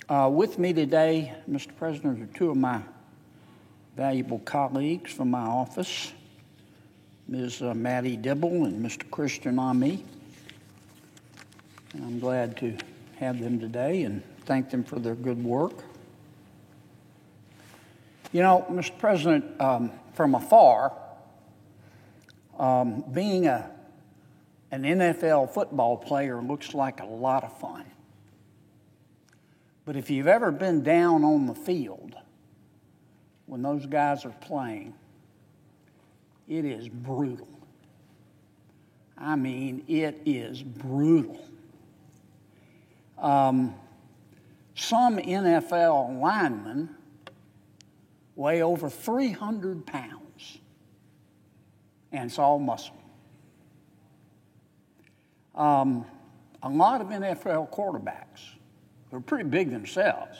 With me today, Mr. President, are two of my valuable colleagues from my office, Ms. Maddie Dibble and Mr. Christian Ami. And I'm glad to have them today and thank them for their good work. You know, Mr. President, from afar, being an NFL football player looks like a lot of fun. But if you've ever been down on the field when those guys are playing, it is brutal. I mean, it is brutal. Some NFL linemen weigh over 300 pounds, and it's all muscle. A lot of NFL quarterbacks, they're pretty big themselves,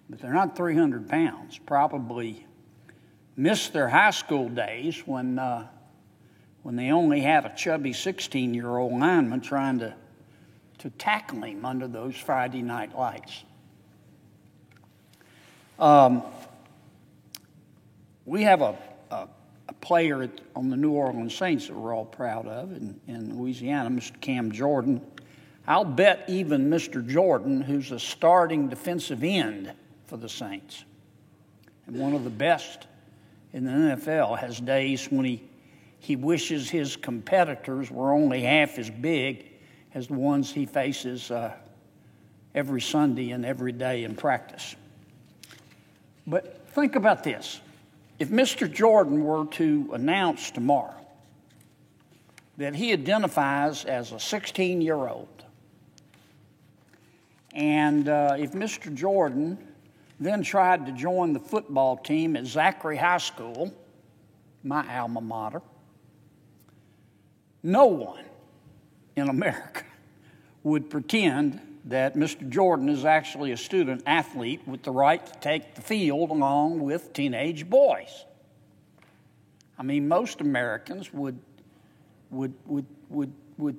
but they're not 300 pounds. Probably missed their high school days when they only had a chubby 16-year-old lineman trying to tackle him under those Friday night lights. We have a player on the New Orleans Saints that we're all proud of in Louisiana, Mr. Cam Jordan. I'll bet even Mr. Jordan, who's a starting defensive end for the Saints, and one of the best in the NFL, has days when he wishes his competitors were only half as big as the ones he faces every Sunday and every day in practice. But think about this. If Mr. Jordan were to announce tomorrow that he identifies as a 16-year-old, and if Mr. Jordan then tried to join the football team at Zachary High School, my alma mater, no one in America would pretend that Mr. Jordan is actually a student athlete with the right to take the field along with teenage boys. I mean, most Americans would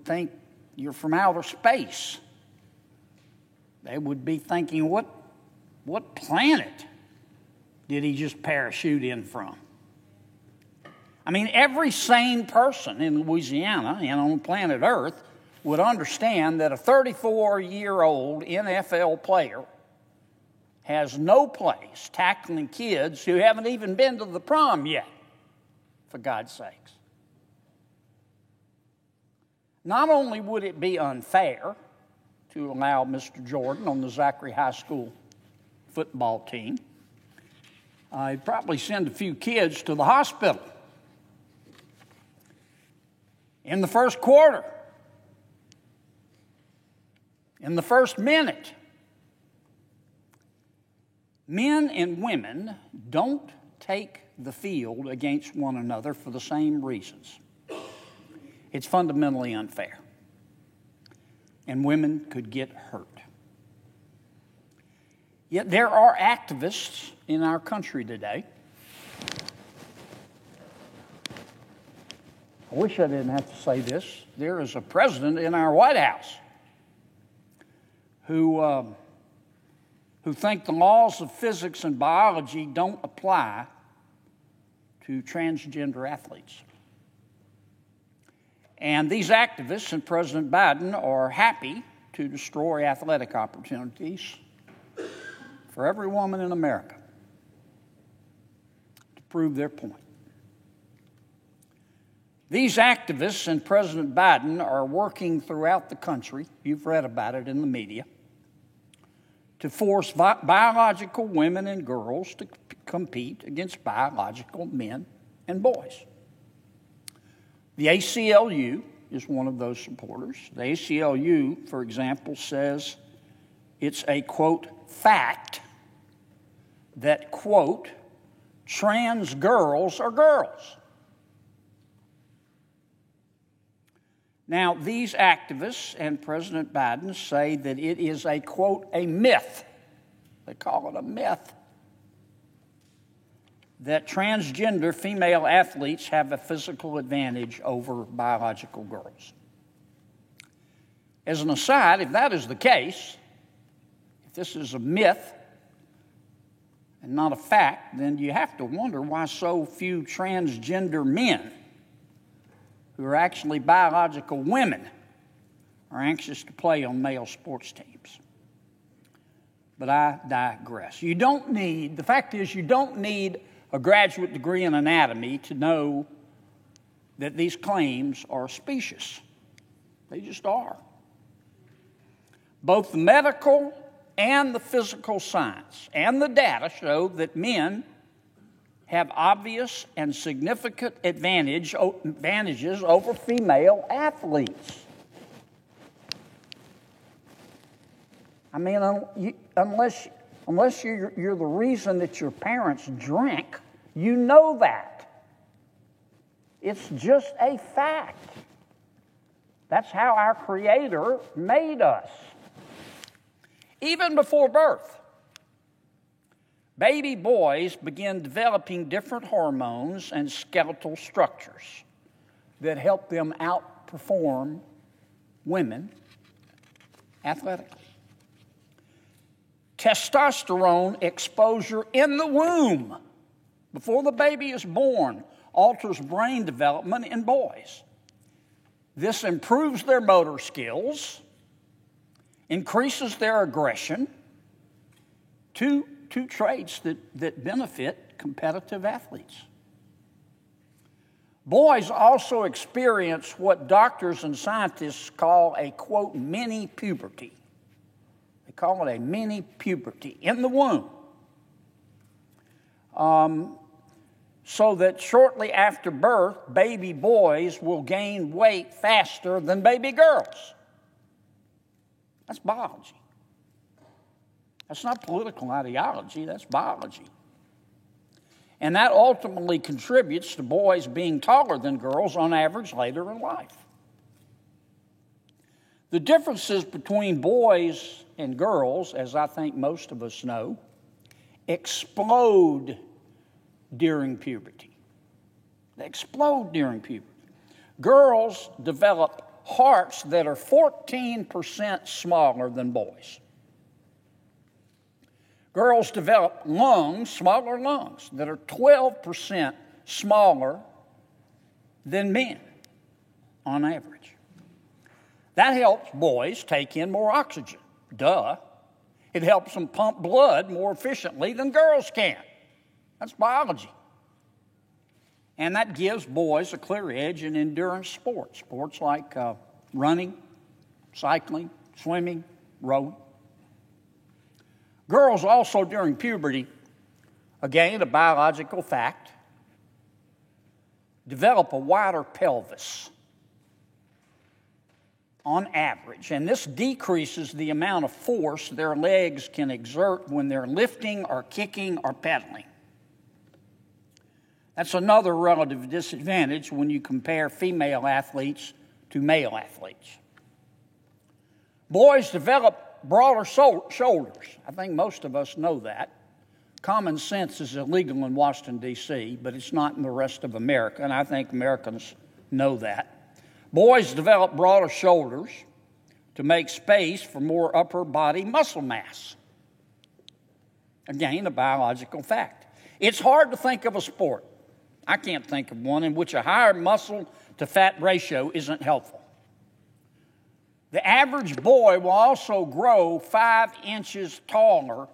think you're from outer space. They would be thinking, what planet did he just parachute in from? I mean, every sane person in Louisiana and on planet Earth would understand that a 34-year-old NFL player has no place tackling kids who haven't even been to the prom yet, for God's sakes. Not only would it be unfair to allow Mr. Jordan on the Zachary High School football team, he'd probably send a few kids to the hospital. In the first quarter, in the first minute, men and women don't take the field against one another for the same reasons. It's fundamentally unfair, and women could get hurt. Yet there are activists in our country today. I wish I didn't have to say this. There is a president in our White House who think the laws of physics and biology don't apply to transgender athletes. And these activists and President Biden are happy to destroy athletic opportunities for every woman in America to prove their point. These activists and President Biden are working throughout the country, you've read about it in the media, to force biological women and girls to compete against biological men and boys. The ACLU is one of those supporters. The ACLU, for example, says it's a, quote, fact that, quote, trans girls are girls. Now, these activists and President Biden say that it is a, quote, a myth. They call it a myth that transgender female athletes have a physical advantage over biological girls. As an aside, if that is the case, If this is a myth and not a fact, then you have to wonder why so few transgender men who are actually biological women are anxious to play on male sports teams. But I digress. The fact is, you don't need a graduate degree in anatomy to know that these claims are specious. They just are. Both the medical and the physical science and the data show that men have obvious and significant advantages over female athletes. I mean, unless you're the reason that your parents drank, you know that. It's just a fact. That's how our Creator made us. Even before birth, baby boys begin developing different hormones and skeletal structures that help them outperform women athletically. Testosterone exposure in the womb, before the baby is born, alters brain development in boys. This improves their motor skills, increases their aggression, two traits that benefit competitive athletes. Boys also experience what doctors and scientists call a, quote, mini puberty. They call it a mini puberty in the womb. So that shortly after birth, baby boys will gain weight faster than baby girls. That's biology. That's not political ideology, that's biology. And that ultimately contributes to boys being taller than girls on average later in life. The differences between boys and girls, as I think most of us know, explode during puberty. They explode during puberty. Girls develop hearts that are 14% smaller than boys. Girls develop smaller lungs, that are 12% smaller than men on average. That helps boys take in more oxygen. Duh. It helps them pump blood more efficiently than girls can. That's biology. And that gives boys a clear edge in endurance sports. Sports like running, cycling, swimming, rowing. Girls also during puberty, again a biological fact, develop a wider pelvis on average. And this decreases the amount of force their legs can exert when they're lifting or kicking or pedaling. That's another relative disadvantage when you compare female athletes to male athletes. Boys develop broader shoulders. I think most of us know that. Common sense is illegal in Washington, D.C., but it's not in the rest of America, and I think Americans know that. Boys develop broader shoulders to make space for more upper body muscle mass. Again, a biological fact. It's hard to think of a sport, I can't think of one, in which a higher muscle to fat ratio isn't helpful. The average boy will also grow 5 inches taller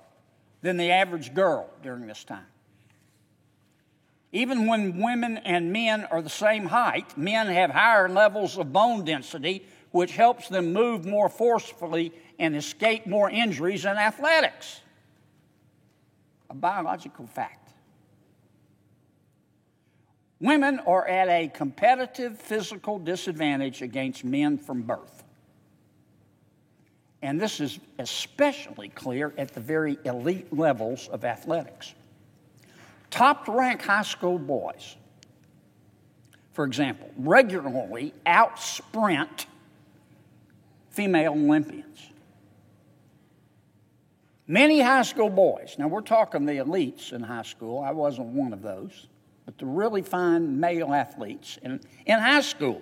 than the average girl during this time. Even when women and men are the same height, men have higher levels of bone density, which helps them move more forcefully and escape more injuries in athletics. A biological fact. Women are at a competitive physical disadvantage against men from birth. And this is especially clear at the very elite levels of athletics. Top-ranked high school boys, for example, regularly out-sprint female Olympians. Many high school boys, now we're talking the elites in high school, I wasn't one of those, but the really fine male athletes in high school,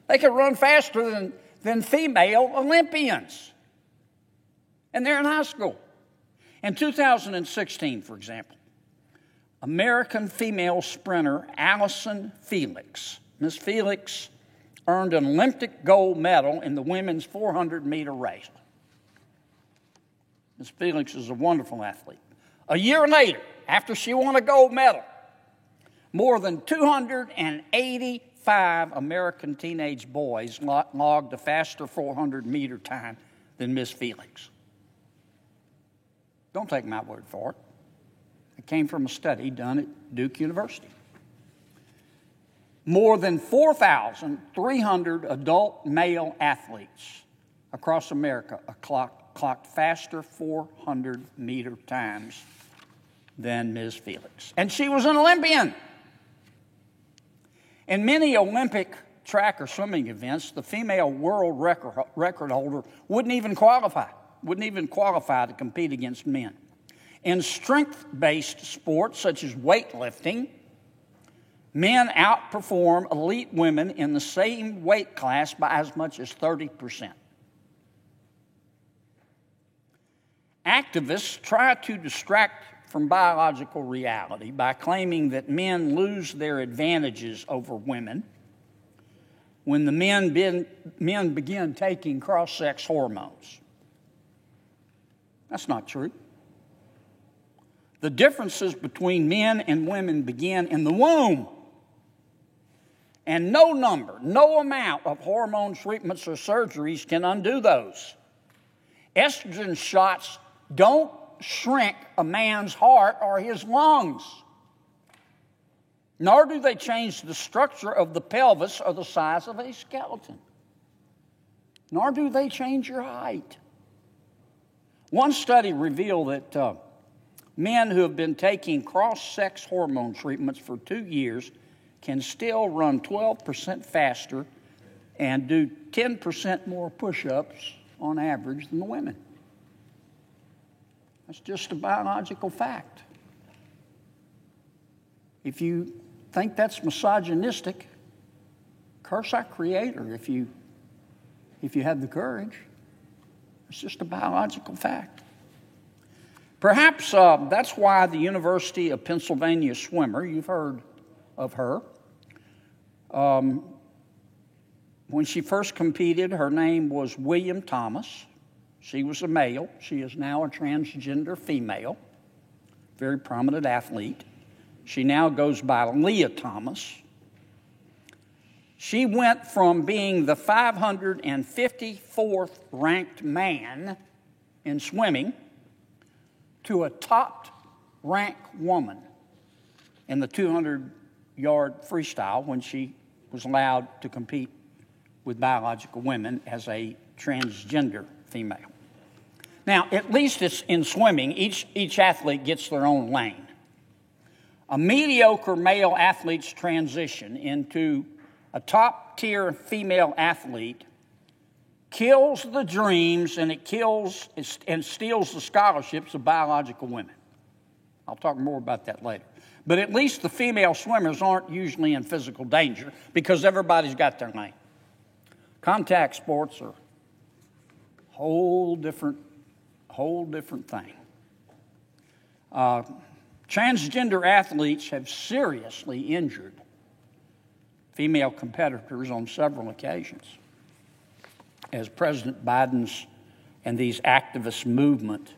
they could run faster than female Olympians. And they're in high school. In 2016, for example, American female sprinter Allison Felix. Miss Felix earned an Olympic gold medal in the women's 400-meter race. Miss Felix is a wonderful athlete. A year later, after she won a gold medal, more than 285 American teenage boys logged a faster 400-meter time than Miss Felix. Don't take my word for it. It came from a study done at Duke University. More than 4,300 adult male athletes across America clocked faster 400-meter times than Ms. Felix. And she was an Olympian. In many Olympic track or swimming events, the female world record holder wouldn't even qualify to compete against men. In strength-based sports such as weightlifting, men outperform elite women in the same weight class by as much as 30%. Activists try to distract from biological reality by claiming that men lose their advantages over women when the men begin taking cross-sex hormones. That's not true. The differences between men and women begin in the womb. And no amount of hormone treatments or surgeries can undo those. Estrogen shots don't shrink a man's heart or his lungs, nor do they change the structure of the pelvis or the size of a skeleton, nor do they change your height. One study revealed that men who have been taking cross-sex hormone treatments for 2 years can still run 12% faster and do 10% more push-ups on average than the women. That's just a biological fact. If you think that's misogynistic, curse our Creator if you have the courage. It's just a biological fact. Perhaps that's why the University of Pennsylvania swimmer, you've heard of her, when she first competed, her name was William Thomas. She was a male. She is now a transgender female, very prominent athlete. She now goes by Leah Thomas. She went from being the 554th ranked man in swimming to a top-ranked woman in the 200-yard freestyle when she was allowed to compete with biological women as a transgender female. Now, at least it's in swimming, each athlete gets their own lane. A mediocre male athlete's transition into a top-tier female athlete kills the dreams and it steals the scholarships of biological women. I'll talk more about that later. But at least the female swimmers aren't usually in physical danger because everybody's got their lane. Contact sports are a whole different thing. Transgender athletes have seriously injured female competitors on several occasions, as President Biden's and these activist movement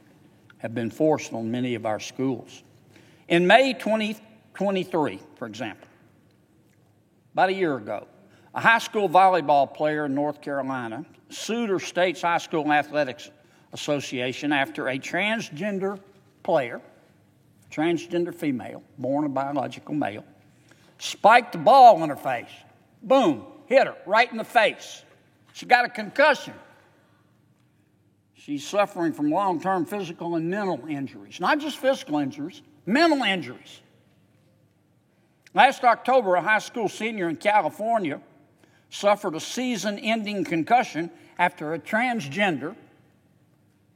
have been forced on many of our schools. In May 2023, for example, about a year ago, a high school volleyball player in North Carolina sued her state's high school athletics association after a transgender player, transgender female, born a biological male, spiked the ball in her face. Boom, hit her right in the face. She got a concussion. She's suffering from long-term physical and mental injuries. Not just physical injuries, mental injuries. Last October, a high school senior in California suffered a season-ending concussion after a transgender,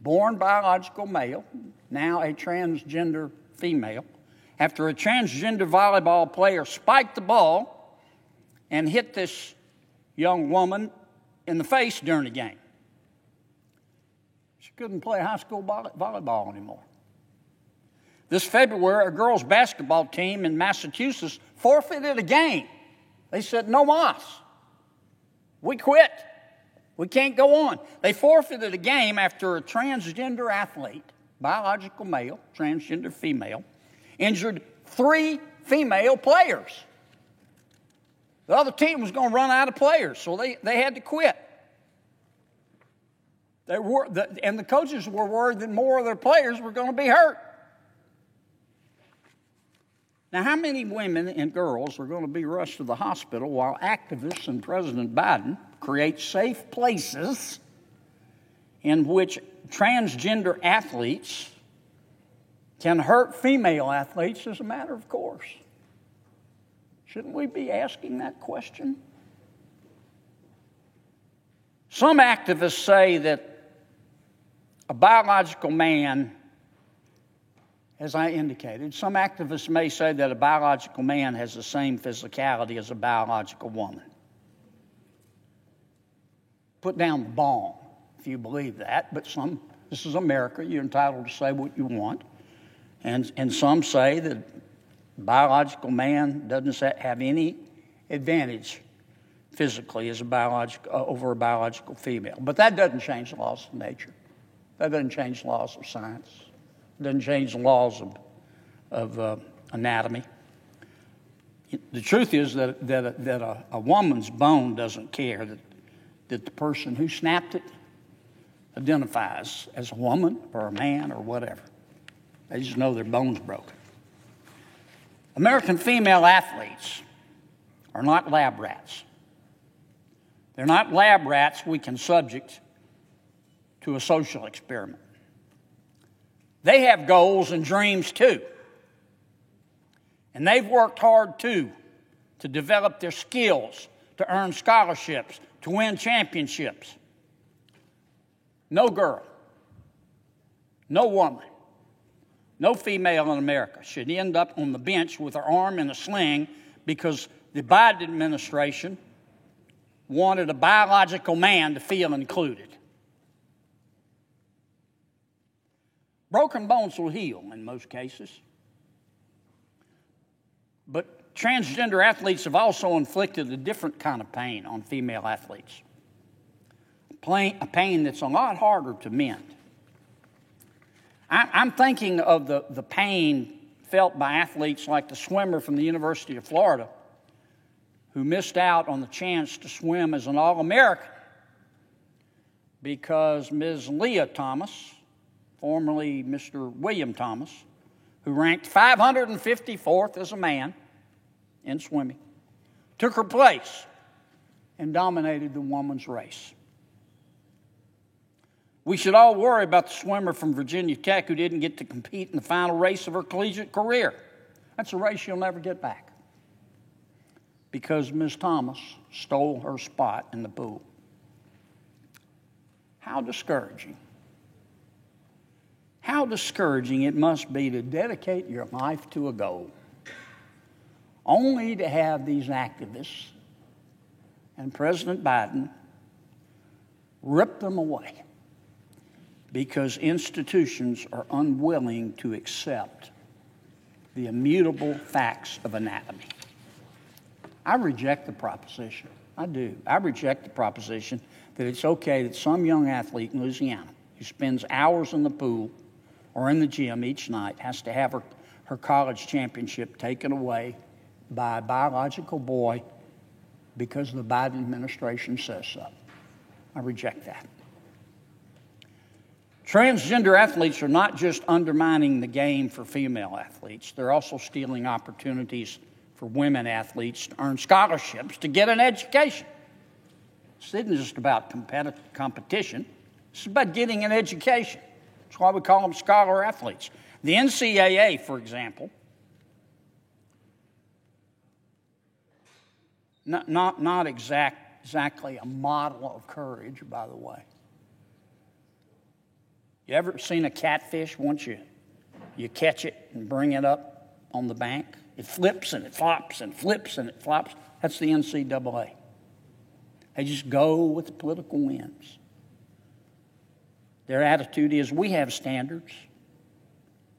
born biological male, now a transgender female, after a transgender volleyball player spiked the ball and hit this young woman in the face during the game. couldn't play high school volleyball anymore. This February, a girls' basketball team in Massachusetts forfeited a game. They said, no mas. We quit. We can't go on. They forfeited a game after a transgender athlete, biological male, transgender female, injured 3 female players. The other team was going to run out of players, so they had to quit. And the coaches were worried that more of their players were going to be hurt. Now, how many women and girls are going to be rushed to the hospital while activists and President Biden create safe places in which transgender athletes can hurt female athletes as a matter of course? Shouldn't we be asking that question? Some activists say that a biological man, as I indicated, some activists may say that a biological man has the same physicality as a biological woman. Put down the bomb if you believe that, but this is America, you're entitled to say what you want. And some say that a biological man doesn't have any advantage physically as over a biological female. But that doesn't change the laws of nature. That doesn't change the laws of science. It doesn't change the laws of anatomy. The truth is that a woman's bone doesn't care that the person who snapped it identifies as a woman or a man or whatever. They just know their bone's broken. American female athletes are not lab rats. They're not lab rats we can subject to a social experiment. They have goals and dreams too. And they've worked hard too to develop their skills, to earn scholarships, to win championships. No girl, no woman, no female in America should end up on the bench with her arm in a sling because the Biden administration wanted a biological man to feel included. Broken bones will heal in most cases. But transgender athletes have also inflicted a different kind of pain on female athletes. A pain that's a lot harder to mend. I'm thinking of the pain felt by athletes like the swimmer from the University of Florida who missed out on the chance to swim as an All-American because Ms. Leah Thomas, formerly Mr. William Thomas, who ranked 554th as a man in swimming, took her place and dominated the women's race. We should all worry about the swimmer from Virginia Tech who didn't get to compete in the final race of her collegiate career. That's a race she'll never get back because Ms. Thomas stole her spot in the pool. How discouraging. How discouraging it must be to dedicate your life to a goal, only to have these activists and President Biden rip them away because institutions are unwilling to accept the immutable facts of anatomy. I reject the proposition. I do. I reject the proposition that it's okay that some young athlete in Louisiana who spends hours in the pool or in the gym each night has to have her college championship taken away by a biological boy because the Biden administration says so. I reject that. Transgender athletes are not just undermining the game for female athletes. They're also stealing opportunities for women athletes to earn scholarships to get an education. This isn't just about competition. It's about getting an education. That's why we call them scholar athletes. The NCAA, for example, not exactly a model of courage, by the way. You ever seen a catfish once you catch it and bring it up on the bank? It flips and it flops and flips and it flops. That's the NCAA. They just go with the political winds. Their attitude is, we have standards.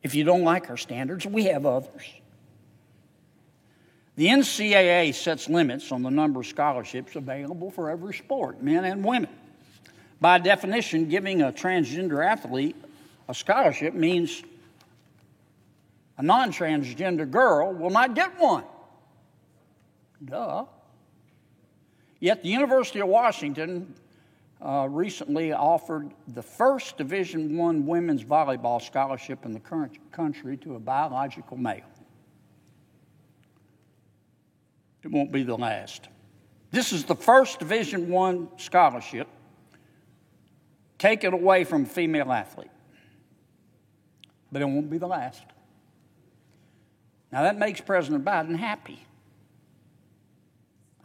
If you don't like our standards, we have others. The NCAA sets limits on the number of scholarships available for every sport, men and women. By definition, giving a transgender athlete a scholarship means a non-transgender girl will not get one. Duh. Yet the University of Washington recently offered the first Division I women's volleyball scholarship in the current country to a biological male. It won't be the last. This is the first Division I scholarship taken away from a female athlete. But it won't be the last. Now that makes President Biden happy.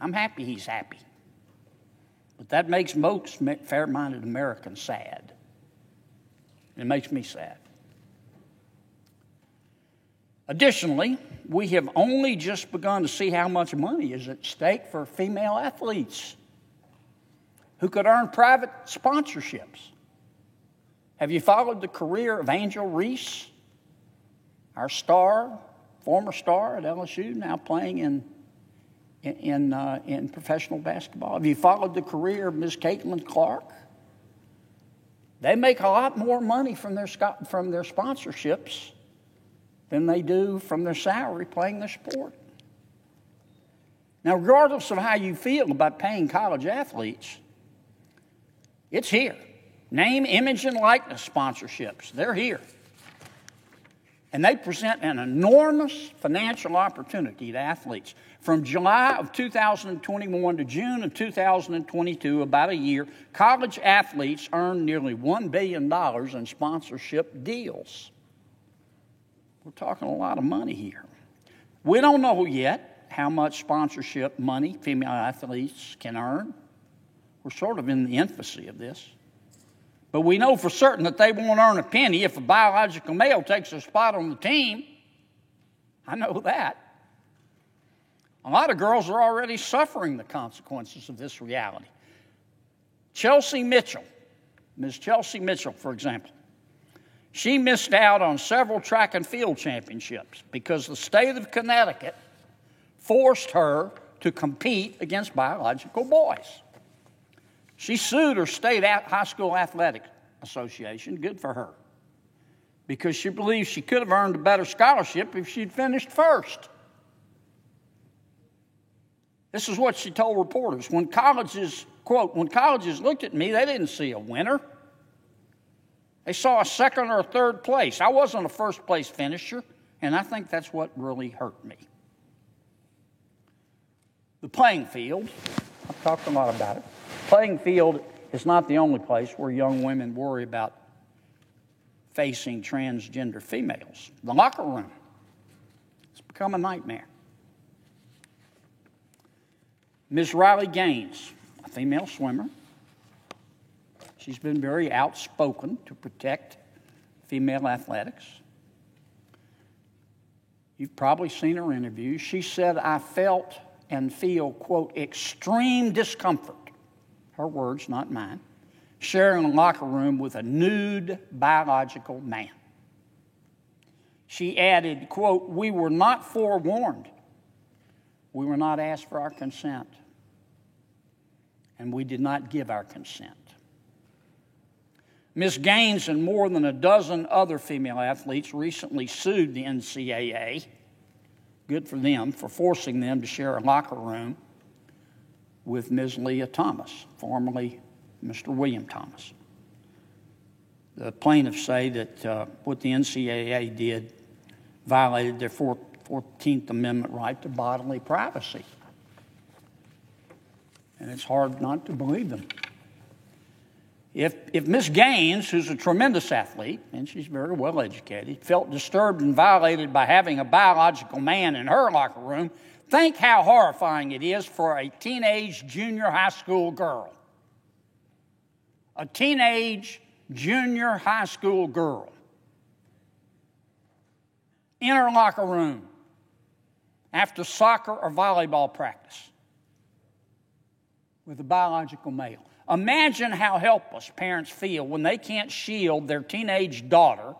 I'm happy he's happy. But that makes most fair-minded Americans sad. It makes me sad. Additionally, we have only just begun to see how much money is at stake for female athletes who could earn private sponsorships. Have you followed the career of Angel Reese, our star, former star at LSU, now playing in professional basketball? Have you followed the career of Ms. Caitlin Clark? They make a lot more money from their sponsorships than they do from their salary playing their sport. Now, regardless of how you feel about paying college athletes, it's here. Name, image, and likeness sponsorships, they're here. And they present an enormous financial opportunity to athletes. From July of 2021 to June of 2022, about a year, college athletes earned nearly $1 billion in sponsorship deals. We're talking a lot of money here. We don't know yet how much sponsorship money female athletes can earn. We're sort of in the infancy of this. But we know for certain that they won't earn a penny if a biological male takes a spot on the team. I know that. A lot of girls are already suffering the consequences of this reality. Chelsea Mitchell, Ms. Chelsea Mitchell, for example, she missed out on several track and field championships because the state of Connecticut forced her to compete against biological boys. She sued her state high school athletic association, good for her, because she believes she could have earned a better scholarship if she'd finished first. This is what she told reporters. When colleges, quote, when colleges looked at me, they didn't see a winner. They saw a second or a third place. I wasn't a first place finisher, and I think that's what really hurt me. The playing field, I've talked a lot about it. Playing field is not the only place where young women worry about facing transgender females. The locker room, it's become a nightmare. Ms. Riley Gaines, a female swimmer, she's been very outspoken to protect female athletics. You've probably seen her interviews. She said, I felt and feel, quote, extreme discomfort, her words, not mine, sharing a locker room with a nude biological man. She added, quote, we were not forewarned. We were not asked for our consent. And we did not give our consent. Ms. Gaines and more than a dozen other female athletes recently sued the NCAA, good for them, for forcing them to share a locker room with Ms. Leah Thomas, formerly Mr. William Thomas. The plaintiffs say that what the NCAA did violated their 14th Amendment right to bodily privacy. And it's hard not to believe them. If Ms. Gaines, who's a tremendous athlete, and she's very well educated, felt disturbed and violated by having a biological man in her locker room, think how horrifying it is for a teenage junior high school girl. A teenage junior high school girl in her locker room after soccer or volleyball practice with a biological male. Imagine how helpless parents feel when they can't shield their teenage daughter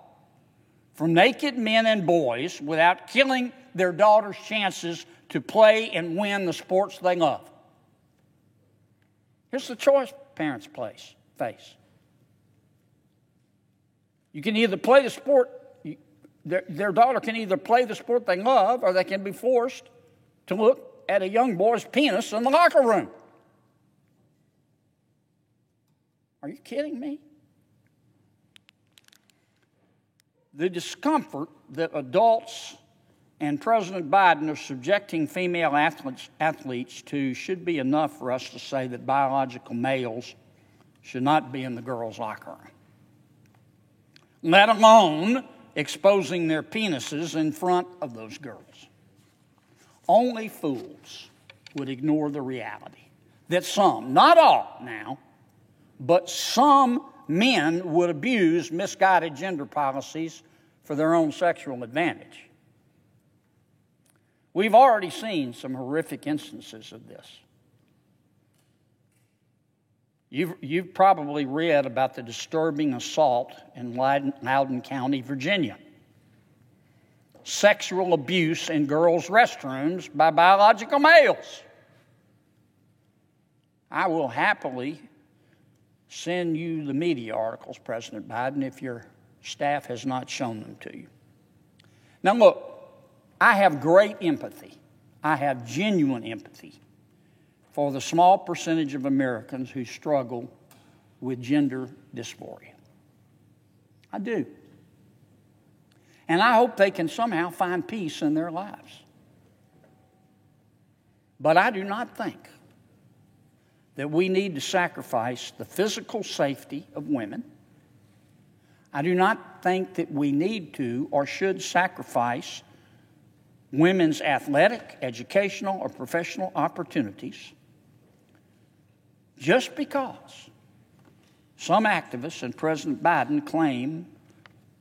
from naked men and boys without killing their daughter's chances to play and win the sports they love. Here's the choice parents face. You can either play the sport, their daughter can either play the sport they love, or they can be forced to look at a young boy's penis in the locker room. Are you kidding me? The discomfort that adults and President Biden are subjecting female athletes to should be enough for us to say that biological males should not be in the girls' locker room, let alone exposing their penises in front of those girls. Only fools would ignore the reality that some, not all now, but some men would abuse misguided gender policies for their own sexual advantage. We've already seen some horrific instances of this. You've probably read about the disturbing assault in Loudoun County, Virginia. Sexual abuse in girls' restrooms by biological males. I will happily send you the media articles, President Biden, if your staff has not shown them to you. Now look, I have great empathy. I have genuine empathy for the small percentage of Americans who struggle with gender dysphoria. I do. And I hope they can somehow find peace in their lives. But I do not think that we need to sacrifice the physical safety of women. I do not think that we need to or should sacrifice women's athletic, educational, or professional opportunities just because some activists and President Biden claim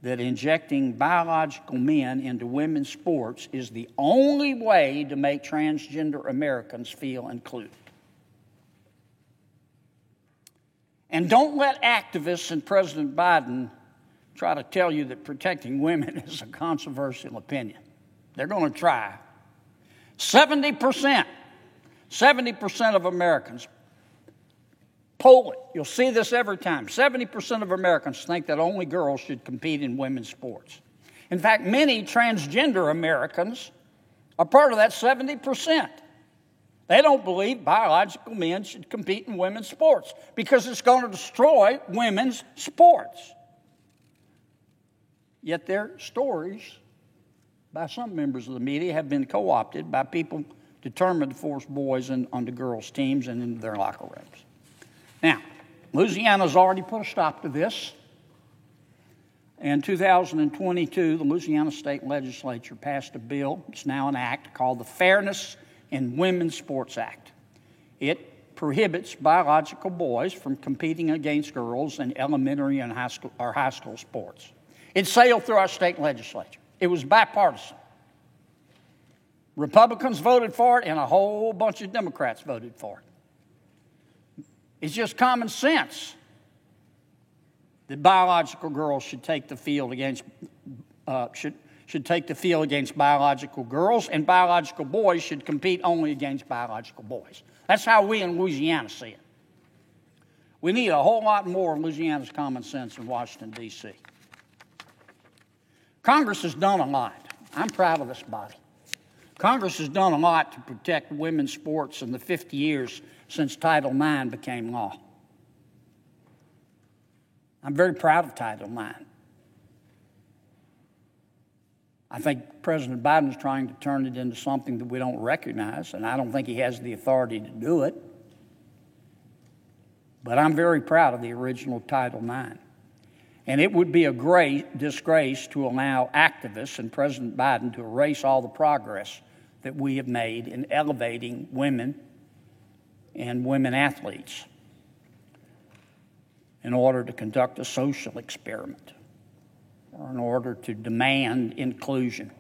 that injecting biological men into women's sports is the only way to make transgender Americans feel included. And don't let activists and President Biden try to tell you that protecting women is a controversial opinion. They're going to try. 70% of Americans, poll it, you'll see this every time. 70% of Americans think that only girls should compete in women's sports. In fact, many transgender Americans are part of that 70%. They don't believe biological men should compete in women's sports because it's going to destroy women's sports. Yet their stories by some members of the media have been co-opted by people determined to force boys onto girls' teams and into their locker rooms. Now, Louisiana's already put a stop to this. In 2022, the Louisiana State Legislature passed a bill, it's now an act, called the Fairness in Women's Sports Act. It prohibits biological boys from competing against girls in elementary and high school sports. It sailed through our state legislature. It was bipartisan. Republicans voted for it, and a whole bunch of Democrats voted for it. It's just common sense that biological girls should take the field against should take the field against biological girls, and biological boys should compete only against biological boys. That's how we in Louisiana see it. We need a whole lot more of Louisiana's common sense in Washington, D.C. Congress has done a lot. I'm proud of this body. Congress has done a lot to protect women's sports in the 50 years since Title IX became law. I'm very proud of Title IX. I think President Biden is trying to turn it into something that we don't recognize, and I don't think he has the authority to do it. But I'm very proud of the original Title IX. And it would be a great disgrace to allow activists and President Biden to erase all the progress that we have made in elevating women and women athletes in order to conduct a social experiment or in order to demand inclusion.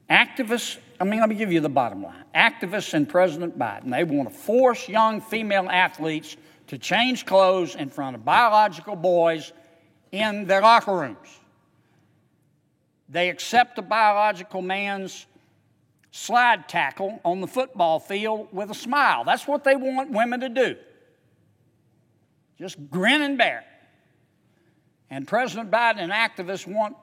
Activists let me give you the bottom line. Activists and President Biden, they want to force young female athletes to change clothes in front of biological boys in their locker rooms. They accept a biological man's slide tackle on the football field with a smile. That's what they want women to do. Just grin and bear. And President Biden and activists want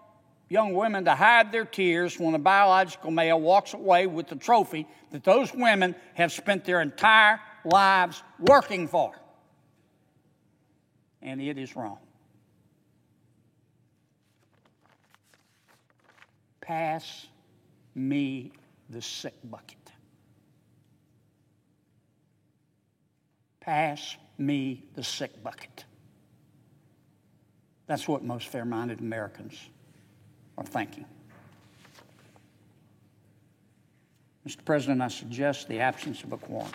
young women to hide their tears when a biological male walks away with the trophy that those women have spent their entire lives working for. And it is wrong. Pass me the sick bucket. Pass me the sick bucket. That's what most fair-minded Americans are thinking. Mr. President, I suggest the absence of a quorum.